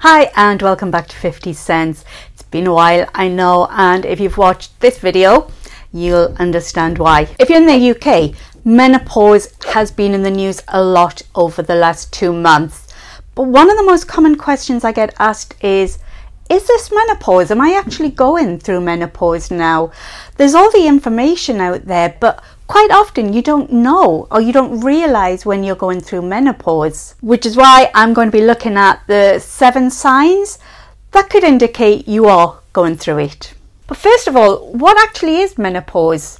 Hi and welcome back to 50 Cents. It's been a while, I know, and if you've watched this video, you'll understand why. If you're in the UK, menopause has been in the news a lot over the last 2 months. But one of the most common questions I get asked is this menopause? Am I actually going through menopause now? There's all the information out there, but quite often you don't know or you don't realize when you're going through menopause, which is why I'm going to be looking at the 7 signs that could indicate you are going through it. But first of all, what actually is menopause?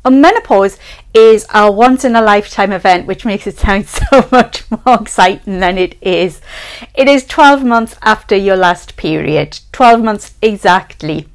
Well, menopause is a once in a lifetime event, which makes it sound so much more exciting than it is. It is 12 months after your last period, 12 months exactly.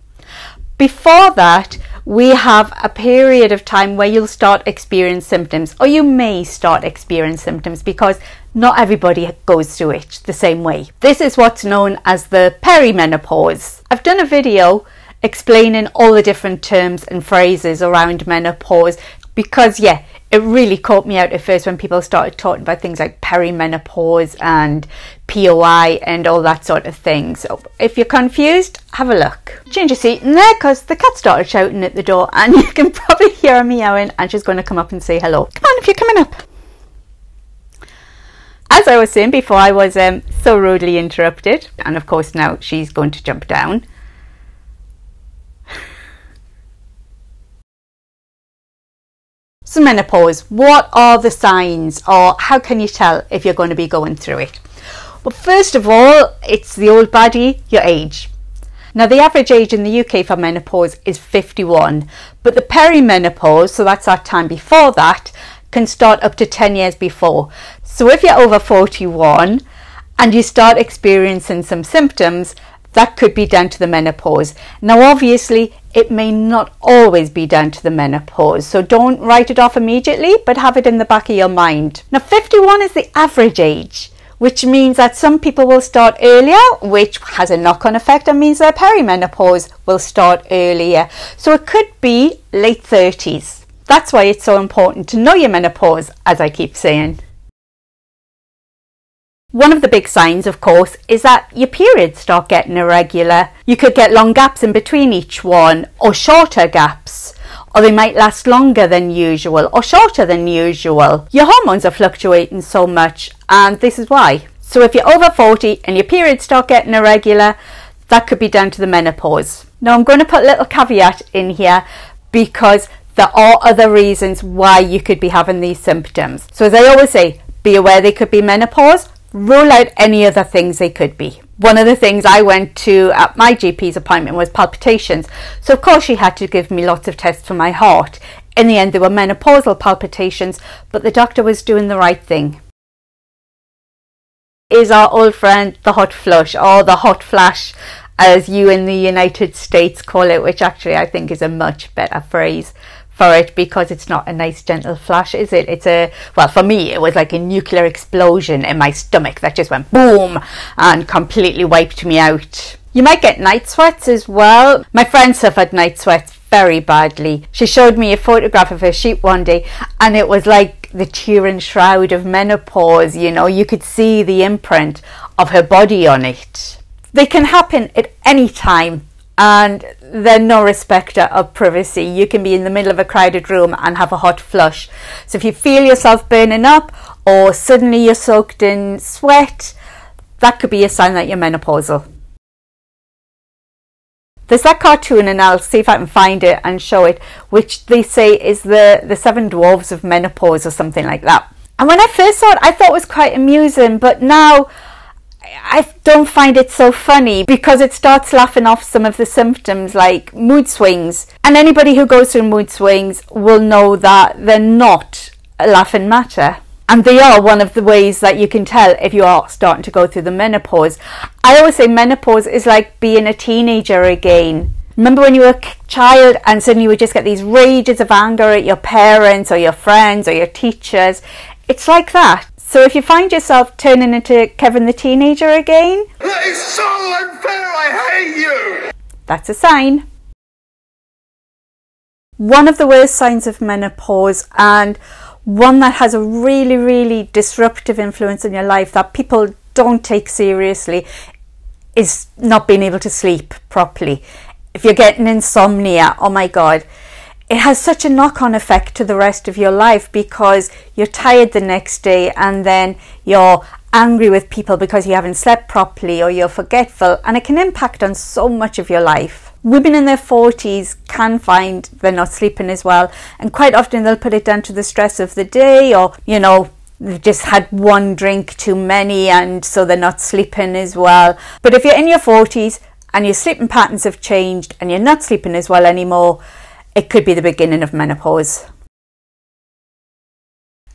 Before that, we have a period of time where you'll start experiencing symptoms, or you may start experiencing symptoms, because not everybody goes through it the same way. This is what's known as the perimenopause. I've done a video explaining all the different terms and phrases around menopause because, yeah, it really caught me out at first when people started talking about things like perimenopause and POI and all that sort of thing. So if you're confused, have a look. Change your seat in there because the cat started shouting at the door and you can probably hear her meowing and she's going to come up and say hello. Come on if you're coming up. As I was saying before, I was so rudely interrupted, and of course now she's going to jump down. So menopause, what are the signs, or how can you tell if you're going to be going through it? Well, first of all, it's the old baddie, your age. Now the average age in the UK for menopause is 51, but the perimenopause, so that's that time before that, can start up to 10 years before. So if you're over 41 and you start experiencing some symptoms, that could be down to the menopause. Now obviously it may not always be down to the menopause, so don't write it off immediately, but have it in the back of your mind. Now 51 is the average age, which means that some people will start earlier, which has a knock-on effect and means their perimenopause will start earlier. So it could be late 30s. That's why it's so important to know your menopause, as I keep saying. One of the big signs, of course, is that your periods start getting irregular. You could get long gaps in between each one, or shorter gaps, or they might last longer than usual or shorter than usual. Your hormones are fluctuating so much, and this is why. So if you're over 40 and your periods start getting irregular, that could be down to the menopause. Now I'm going to put a little caveat in here because there are other reasons why you could be having these symptoms. So as I always say, be aware they could be menopause. Rule out any other things they could be. One of the things I went to at my GP's appointment was palpitations. So of course she had to give me lots of tests for my heart. In the end, they were menopausal palpitations, but the doctor was doing the right thing. Is our old friend the hot flush, or the hot flash, as you in the United States call it, which actually I think is a much better phrase for it, because it's not a nice gentle flash, is it? It's a, well, for me it was like a nuclear explosion in my stomach that just went boom and completely wiped me out. You might get night sweats as well. My friend suffered night sweats very badly. She showed me a photograph of her sheet one day and it was like the Turin shroud of menopause, you know, you could see the imprint of her body on it. They can happen at any time, and they're no respecter of privacy. You can be in the middle of a crowded room and have a hot flush. So if you feel yourself burning up or suddenly you're soaked in sweat, that could be a sign that you're menopausal. There's that cartoon, and I'll see if I can find it and show it, which they say is the 7 dwarves of menopause or something like that. And when I first saw it, I thought it was quite amusing, but now I don't find it so funny because it starts laughing off some of the symptoms like mood swings. And anybody who goes through mood swings will know that they're not a laughing matter. And they are one of the ways that you can tell if you are starting to go through the menopause. I always say menopause is like being a teenager again. Remember when you were a child and suddenly you would just get these rages of anger at your parents or your friends or your teachers? It's like that. So if you find yourself turning into Kevin the teenager again, that is so unfair, I hate you! That's a sign. One of the worst signs of menopause, and one that has a really, really disruptive influence in your life that people don't take seriously, is not being able to sleep properly. If you're getting insomnia, oh my God, it has such a knock-on effect to the rest of your life, because you're tired the next day and then you're angry with people because you haven't slept properly, or you're forgetful, and it can impact on so much of your life. Women in their 40s can find they're not sleeping as well, and quite often they'll put it down to the stress of the day, or they've just had one drink too many and so they're not sleeping as well. But if you're in your 40s and your sleeping patterns have changed and you're not sleeping as well anymore, it could be the beginning of menopause.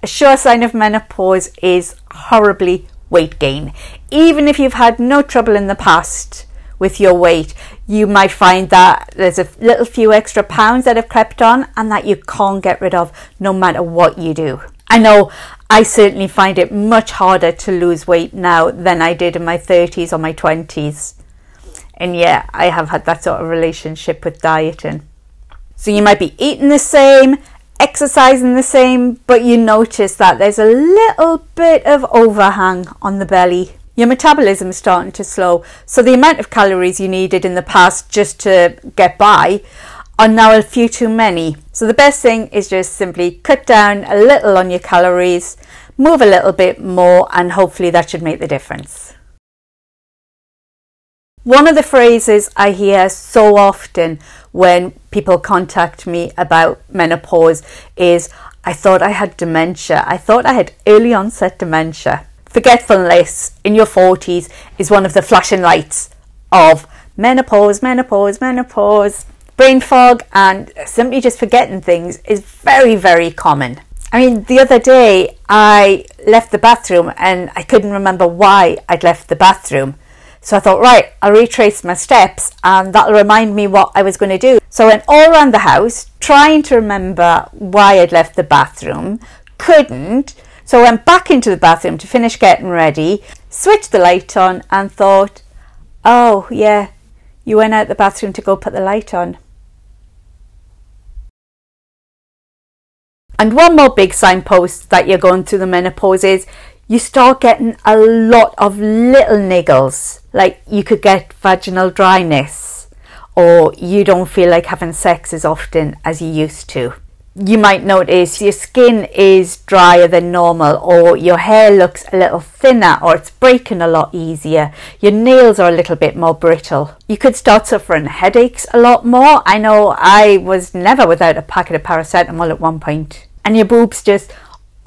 A sure sign of menopause is horribly weight gain. Even if you've had no trouble in the past with your weight, you might find that there's a little few extra pounds that have crept on and that you can't get rid of no matter what you do. I know I certainly find it much harder to lose weight now than I did in my 30s or my 20s. And yeah, I have had that sort of relationship with dieting. So you might be eating the same, exercising the same, but you notice that there's a little bit of overhang on the belly. Your metabolism is starting to slow, so the amount of calories you needed in the past just to get by are now a few too many. So the best thing is just simply cut down a little on your calories, move a little bit more, and hopefully that should make the difference. One of the phrases I hear so often when people contact me about menopause is, I thought I had dementia. I thought I had early onset dementia. Forgetfulness in your 40s is one of the flashing lights of menopause, menopause, menopause. Brain fog and simply just forgetting things is very, very common. I mean, the other day I left the bathroom and I couldn't remember why I'd left the bathroom. So I thought, right, I'll retrace my steps and that'll remind me what I was going to do. So I went all around the house trying to remember why I'd left the bathroom. Couldn't. So I went back into the bathroom to finish getting ready, switched the light on and thought, oh yeah, you went out the bathroom to go put the light on. And one more big signpost that you're going through the menopause is you start getting a lot of little niggles. Like you could get vaginal dryness, or you don't feel like having sex as often as you used to. You might notice your skin is drier than normal, or your hair looks a little thinner, or it's breaking a lot easier. Your nails are a little bit more brittle. You could start suffering headaches a lot more. I know I was never without a packet of paracetamol at one point. And your boobs just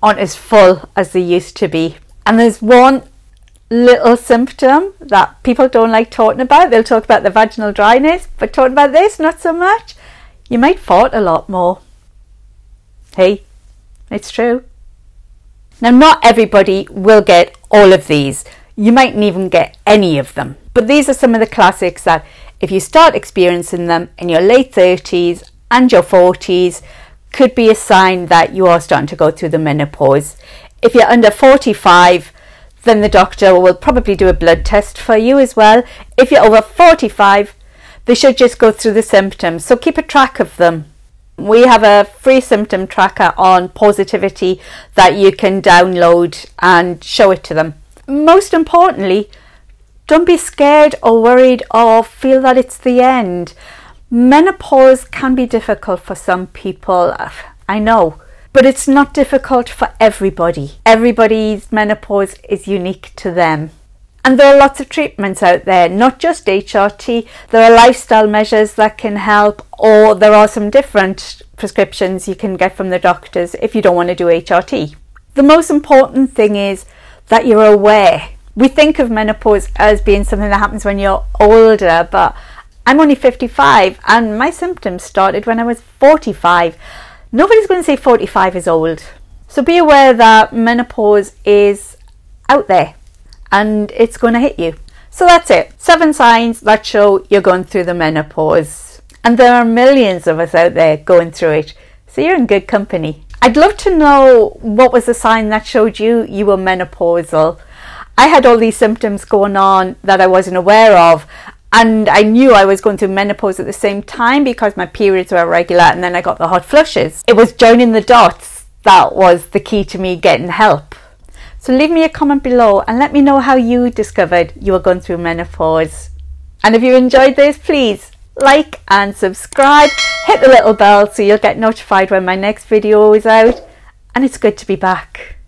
aren't as full as they used to be. And there's one little symptom that people don't like talking about. They'll talk about the vaginal dryness, but talking about this, not so much. You might fart a lot more. Hey, it's true. Now, not everybody will get all of these. You mightn't even get any of them. But these are some of the classics that if you start experiencing them in your late 30s and your 40s, could be a sign that you are starting to go through the menopause. If you're under 45, then the doctor will probably do a blood test for you as well. If you're over 45, they should just go through the symptoms. So keep a track of them. We have a free symptom tracker on Positivity that you can download and show it to them. Most importantly, don't be scared or worried or feel that it's the end. Menopause can be difficult for some people, I know, but it's not difficult for everybody. Everybody's menopause is unique to them. And there are lots of treatments out there, not just HRT. There are lifestyle measures that can help, or there are some different prescriptions you can get from the doctors if you don't want to do HRT. The most important thing is that you're aware. We think of menopause as being something that happens when you're older, but I'm only 55 and my symptoms started when I was 45. Nobody's going to say 45 is old. So be aware that menopause is out there and it's going to hit you. So that's it. 7 signs that show you're going through the menopause. And there are millions of us out there going through it. So you're in good company. I'd love to know what was the sign that showed you were menopausal. I had all these symptoms going on that I wasn't aware of. And I knew I was going through menopause at the same time because my periods were irregular and then I got the hot flushes. It was joining the dots that was the key to me getting help. So leave me a comment below and let me know how you discovered you were going through menopause. And if you enjoyed this, please like and subscribe, hit the little bell so you'll get notified when my next video is out. And it's good to be back.